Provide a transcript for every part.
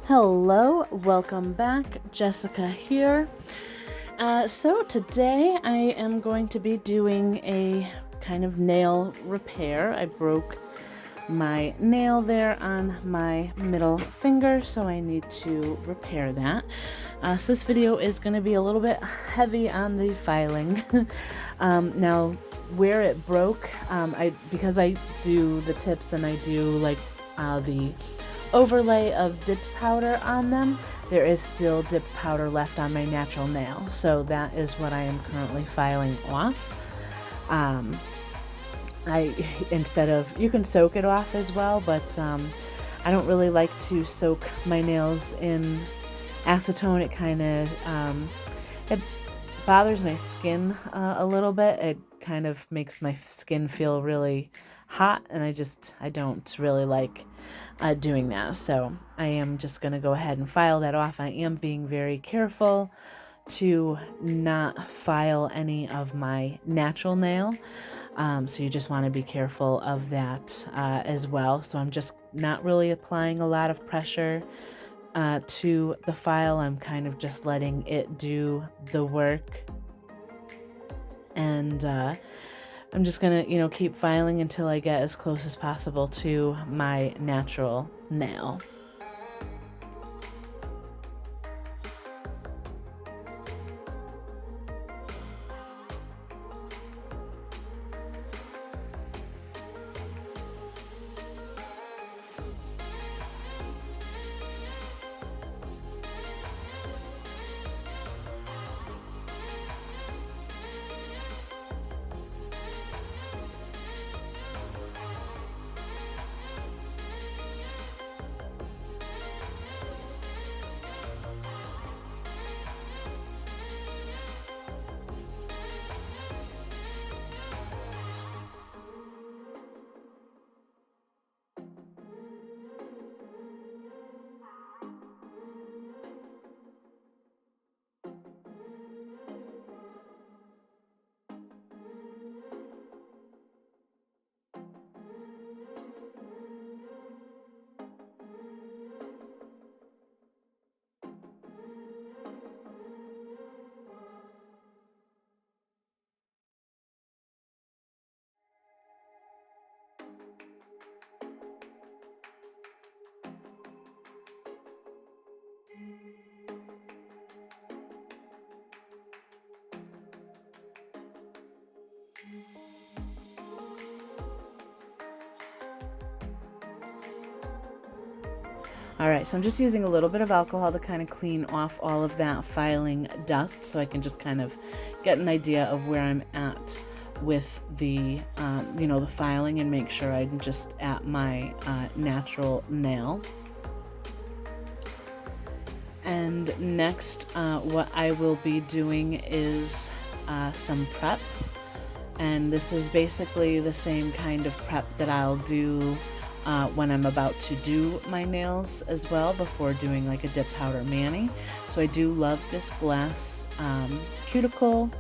Hello, welcome back. Jessica here. So today I am going to be doing a kind of nail repair. I broke my nail there on my middle finger, so I need to repair that. So this video is going to be a little bit heavy on the filing. Now, where it broke, because I do the tips and I do like the overlay of dip powder on them, there is still dip powder left on my natural nail, so that is what I am currently filing off. You can soak it off as well, but I don't really like to soak my nails in acetone. It kind of it bothers my skin a little bit. It kind of makes my skin feel really hot, and I don't really like doing that. So I am just going to go ahead and file that off. I am being very careful to not file any of my natural nail. So you just want to be careful of that as well. So I'm just not really applying a lot of pressure to the file. I'm kind of just letting it do the work. And I'm just gonna, keep filing until I get as close as possible to my natural nail. Alright, so I'm just using a little bit of alcohol to kind of clean off all of that filing dust, so I can just kind of get an idea of where I'm at with the, the filing, and make sure I'm just at my natural nail. And next, what I will be doing is some prep. And this is basically the same kind of prep that I'll do when I'm about to do my nails as well, before doing like a dip powder mani. So I do love this glass cuticle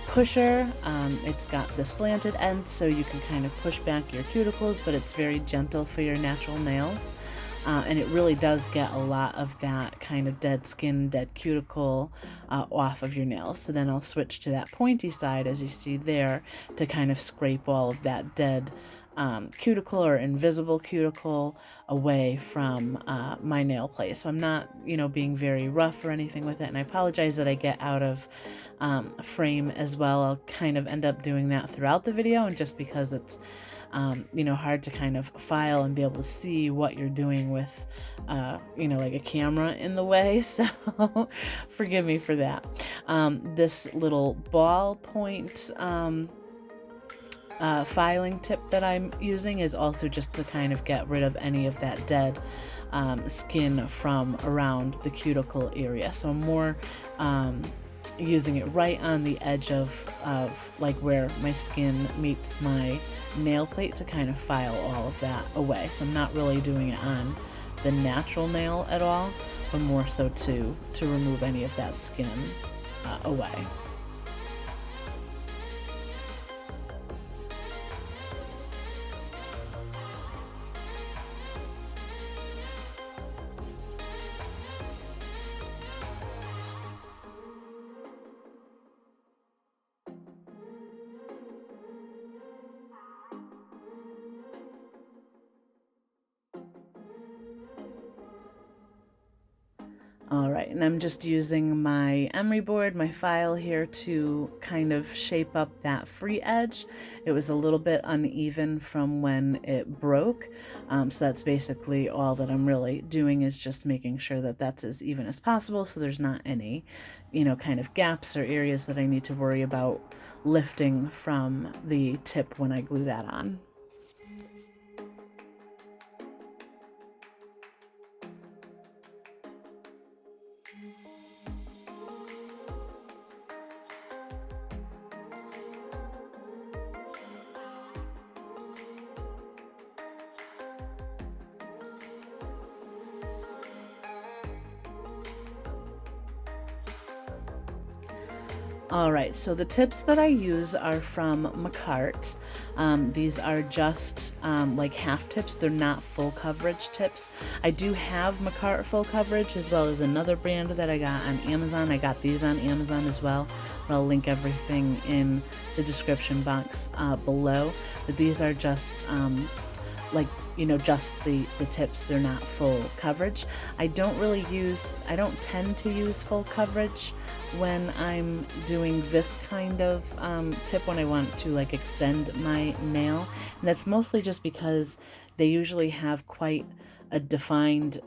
pusher. It's got the slanted end, so you can kind of push back your cuticles, but it's very gentle for your natural nails. And it really does get a lot of that kind of dead skin, dead cuticle off of your nails. So then I'll switch to that pointy side, as you see there, to kind of scrape all of that dead cuticle or invisible cuticle away from my nail plate. So I'm not, being very rough or anything with it. And I apologize that I get out of frame as well. I'll kind of end up doing that throughout the video, and just because it's hard to kind of file and be able to see what you're doing with, like a camera in the way. So forgive me for that. This little ballpoint filing tip that I'm using is also just to kind of get rid of any of that dead skin from around the cuticle area. So I'm more using it right on the edge of like where my skin meets my nail plate, to kind of file all of that away. So I'm not really doing it on the natural nail at all, but more so to remove any of that skin away. All right, and I'm just using my emery board, my file here, to kind of shape up that free edge. It was a little bit uneven from when it broke, so that's basically all that I'm really doing, is just making sure that that's as even as possible, so there's not any, kind of gaps or areas that I need to worry about lifting from the tip when I glue that on. All right, so the tips that I use are from Makartt. These are just like half tips. They're not full coverage tips. I do have Makartt full coverage, as well as another brand that I got on Amazon. I got these on Amazon as well, but I'll link everything in the description box below. But these are just just the tips. They're not full coverage. I don't tend to use full coverage when I'm doing this kind of tip, when I want to like extend my nail. And that's mostly just because they usually have quite a defined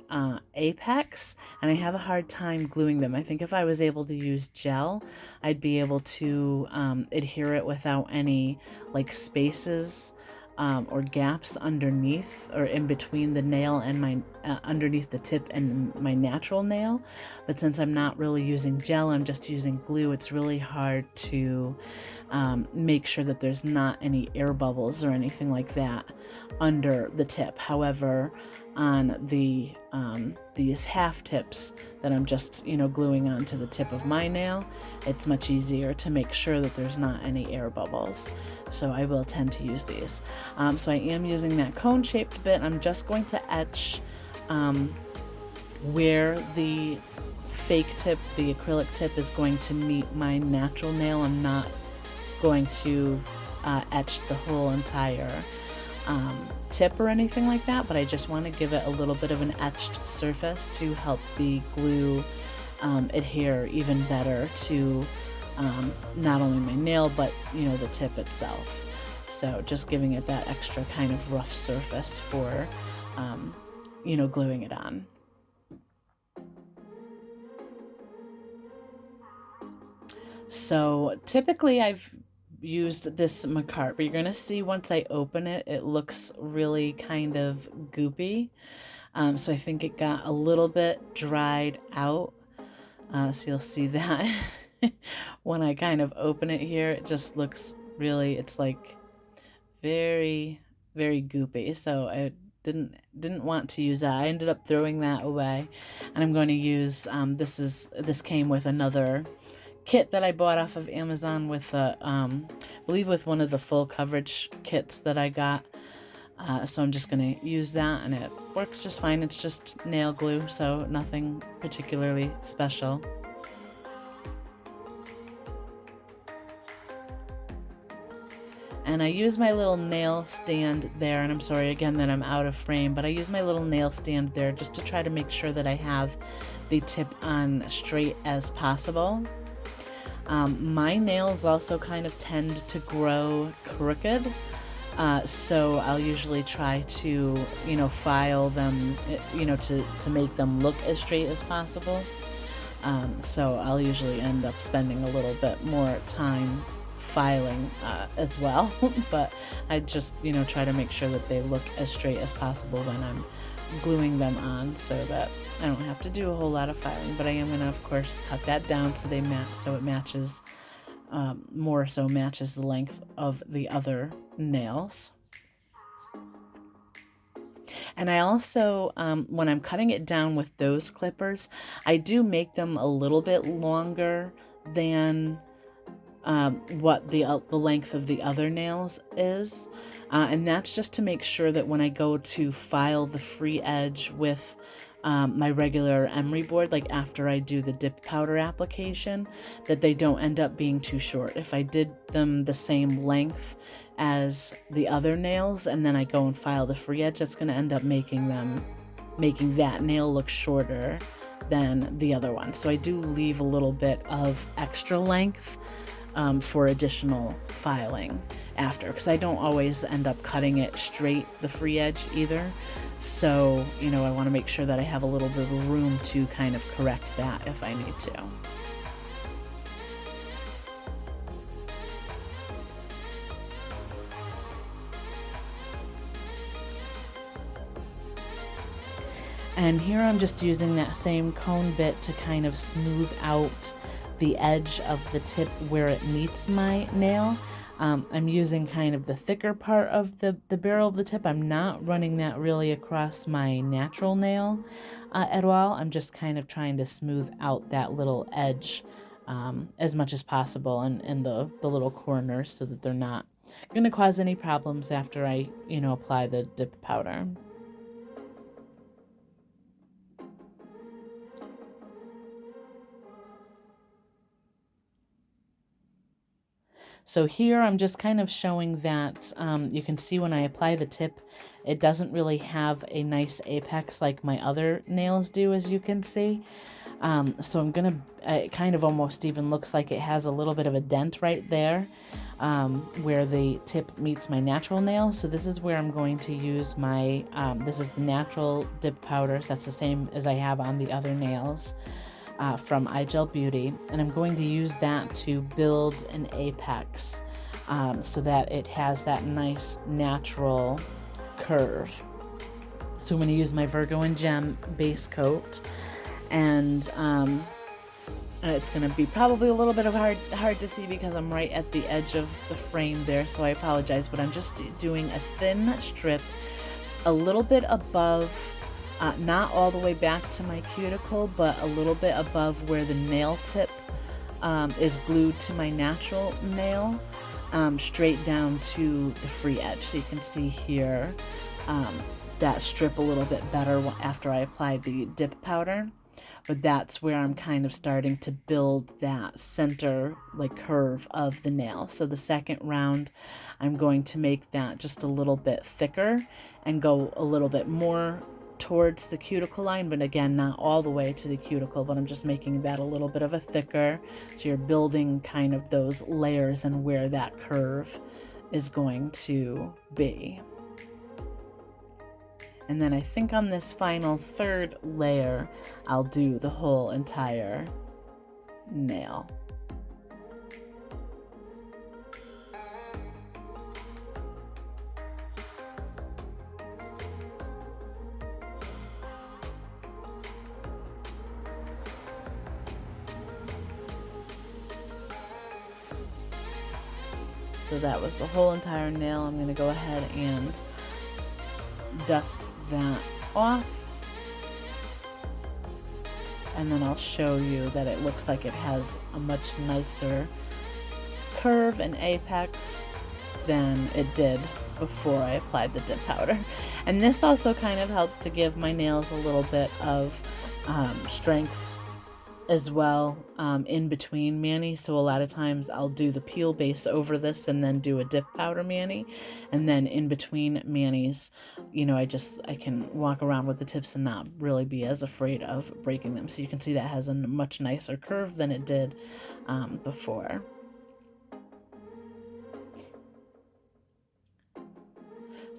apex, and I have a hard time gluing them. I think if I was able to use gel, I'd be able to adhere it without any like spaces or gaps underneath or in between the nail and my underneath the tip and my natural nail. But since I'm not really using gel, I'm just using glue, it's really hard to make sure that there's not any air bubbles or anything like that under the tip. However, on these half tips that I'm just gluing onto the tip of my nail, it's much easier to make sure that there's not any air bubbles. So I will tend to use these. So I am using that cone-shaped bit. I'm just going to etch where the fake tip, the acrylic tip, is going to meet my natural nail. I'm not going to etch the whole entire tip or anything like that, but I just want to give it a little bit of an etched surface to help the glue adhere even better to not only my nail, but the tip itself. So just giving it that extra kind of rough surface for gluing it on. So typically I've used this Makartt, but you're gonna see once I open it, it looks really kind of goopy. So I think it got a little bit dried out. So you'll see that when I kind of open it here, it just looks really, it's like very, very goopy. So I didn't want to use that. I ended up throwing that away, and I'm going to use this came with another kit that I bought off of Amazon with I believe with one of the full coverage kits that I got. So I'm just going to use that, and it works just fine. It's just nail glue, so nothing particularly special. And I use my little nail stand there, and I'm sorry again that I'm out of frame, but I use my little nail stand there just to try to make sure that I have the tip on straight as possible. My nails also kind of tend to grow crooked, so I'll usually try to, file them, to make them look as straight as possible. So I'll usually end up spending a little bit more time filing as well, but I just, try to make sure that they look as straight as possible when I'm gluing them on, so that I don't have to do a whole lot of filing. But I am going to, of course, cut that down so they match, so it matches, more so matches the length of the other nails. And I also, when I'm cutting it down with those clippers, I do make them a little bit longer than what the length of the other nails is, and that's just to make sure that when I go to file the free edge with my regular emery board, like after I do the dip powder application, that they don't end up being too short. If I did them the same length as the other nails and then I go and file the free edge, that's going to end up making that nail look shorter than the other one. So I do leave a little bit of extra length for additional filing after, because I don't always end up cutting it straight, the free edge either. So, you know, I want to make sure that I have a little bit of room to kind of correct that if I need to. And here I'm just using that same cone bit to kind of smooth out the edge of the tip where it meets my nail. I'm using kind of the thicker part of the barrel of the tip. I'm not running that really across my natural nail at all. I'm just kind of trying to smooth out that little edge as much as possible and the little corners, so that they're not going to cause any problems after I, you know, apply the dip powder. So here I'm just kind of showing that you can see when I apply the tip, it doesn't really have a nice apex like my other nails do, as you can see. So I'm gonna, it kind of almost even looks like it has a little bit of a dent right there where the tip meets my natural nail. So this is where I'm going to use my, this is the natural dip powder. That's the same as I have on the other nails. From iGel Beauty, and I'm going to use that to build an apex so that it has that nice natural curve. So I'm going to use my Virgo Gem base coat, and it's going to be probably a little bit of hard to see because I'm right at the edge of the frame there, so I apologize, but I'm just doing a thin strip a little bit above, not all the way back to my cuticle, but a little bit above where the nail tip is glued to my natural nail, straight down to the free edge. So you can see here that strip a little bit better after I apply the dip powder. But that's where I'm kind of starting to build that center like curve of the nail. So the second round, I'm going to make that just a little bit thicker and go a little bit more towards the cuticle line, but again, not all the way to the cuticle, but I'm just making that a little bit of a thicker, so you're building kind of those layers and where that curve is going to be. And then I think on this final third layer, I'll do the whole entire nail. So that was the whole entire nail. I'm going to go ahead and dust that off. And then I'll show you that it looks like it has a much nicer curve and apex than it did before I applied the dip powder. And this also kind of helps to give my nails a little bit of strength as well in between mani. So a lot of times I'll do the peel base over this and then do a dip powder mani, and then in between manis, you know, I can walk around with the tips and not really be as afraid of breaking them. So you can see that has a much nicer curve than it did before.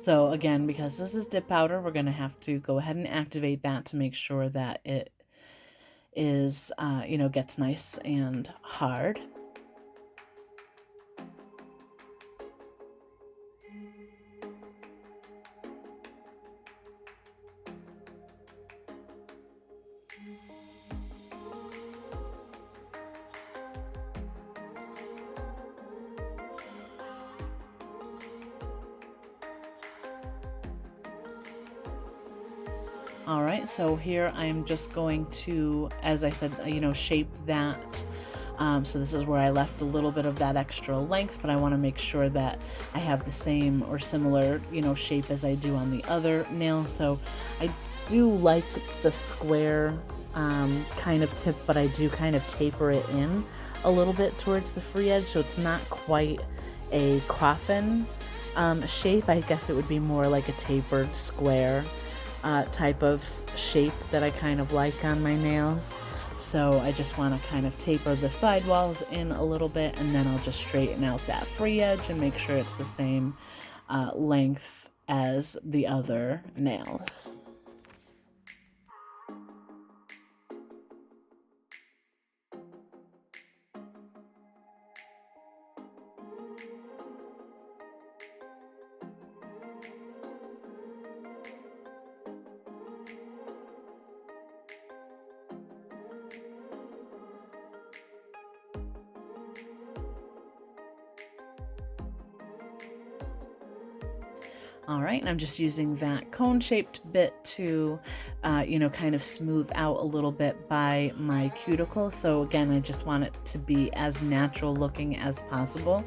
So again, because this is dip powder, we're going to have to go ahead and activate that to make sure that it is, you know, gets nice and hard. All right, so here I'm just going to, as I said, you know, shape that. So this is where I left a little bit of that extra length, but I want to make sure that I have the same or similar, you know, shape as I do on the other nail. So I do like the square kind of tip, but I do kind of taper it in a little bit towards the free edge, so it's not quite a coffin shape. I guess it would be more like a tapered square type of shape that I kind of like on my nails. So I just want to kind of taper the sidewalls in a little bit, and then I'll just straighten out that free edge and make sure it's the same length as the other nails. All right, and I'm just using that cone-shaped bit to, you know, kind of smooth out a little bit by my cuticle. So again, I just want it to be as natural looking as possible.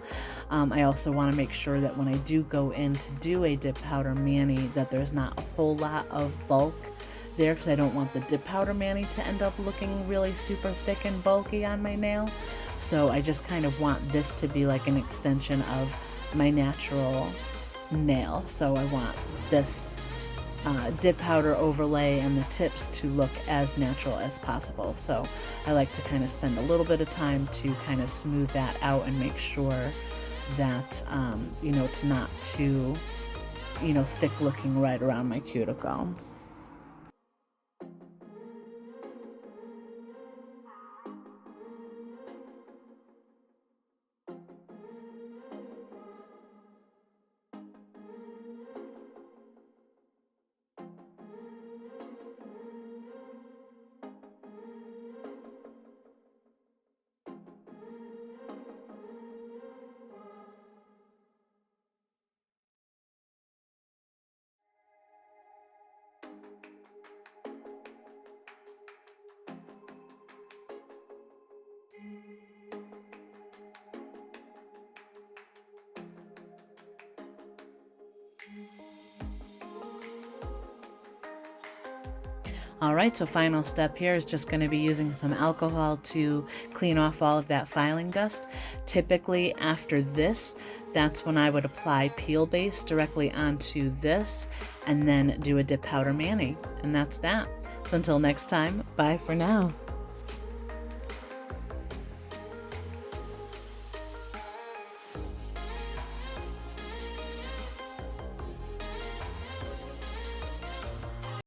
I also want to make sure that when I do go in to do a dip powder mani, that there's not a whole lot of bulk there, because I don't want the dip powder mani to end up looking really super thick and bulky on my nail. So I just kind of want this to be like an extension of my natural nail. So I want this dip powder overlay and the tips to look as natural as possible. So I like to kind of spend a little bit of time to kind of smooth that out and make sure that you know, it's not too, you know, thick looking right around my cuticle. All right, so final step here is just going to be using some alcohol to clean off all of that filing dust. Typically after this, that's when I would apply peel base directly onto this and then do a dip powder mani. And that's that. So until next time, bye for now.